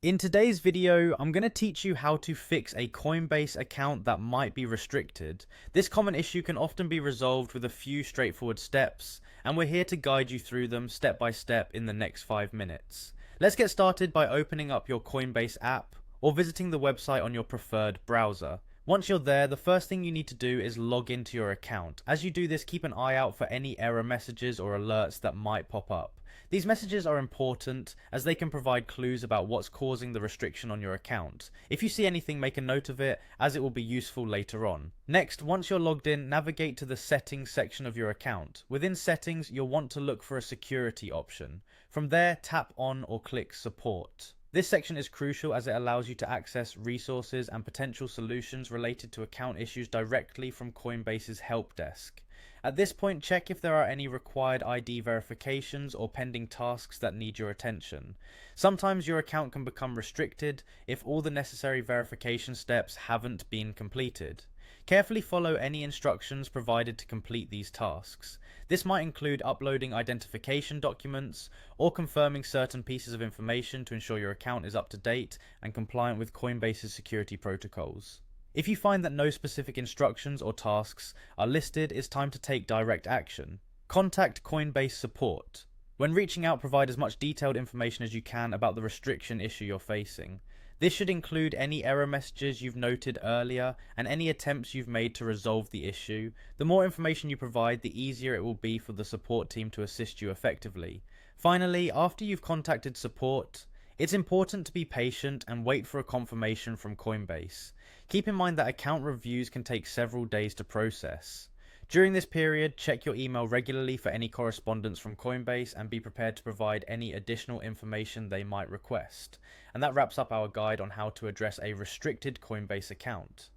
In today's video, I'm going to teach you how to fix a Coinbase account that might be restricted. This common issue can often be resolved with a few straightforward steps, and we're here to guide you through them step by step in the next 5 minutes. Let's get started by opening up your Coinbase app or visiting the website on your preferred browser. Once you're there, the first thing you need to do is log into your account. As you do this, keep an eye out for any error messages or alerts that might pop up. These messages are important as they can provide clues about what's causing the restriction on your account. If you see anything, make a note of it, as it will be useful later on. Next, once you're logged in, navigate to the settings section of your account. Within settings, you'll want to look for a security option. From there, tap on or click support. This section is crucial as it allows you to access resources and potential solutions related to account issues directly from Coinbase's help desk. At this point, check if there are any required ID verifications or pending tasks that need your attention. Sometimes your account can become restricted if all the necessary verification steps haven't been completed. Carefully follow any instructions provided to complete these tasks. This might include uploading identification documents or confirming certain pieces of information to ensure your account is up to date and compliant with Coinbase's security protocols. If you find that no specific instructions or tasks are listed, it's time to take direct action. Contact Coinbase support. When reaching out, provide as much detailed information as you can about the restriction issue you're facing. This should include any error messages you've noted earlier and any attempts you've made to resolve the issue. The more information you provide, the easier it will be for the support team to assist you effectively. Finally, after you've contacted support, it's important to be patient and wait for a confirmation from Coinbase. Keep in mind that account reviews can take several days to process. During this period, check your email regularly for any correspondence from Coinbase and be prepared to provide any additional information they might request. And that wraps up our guide on how to address a restricted Coinbase account.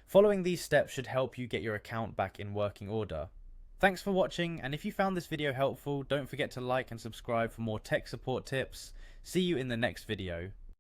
Following these steps should help you get your account back in working order. Thanks for watching, and if you found this video helpful, don't forget to like and subscribe for more tech support tips. See you in the next video.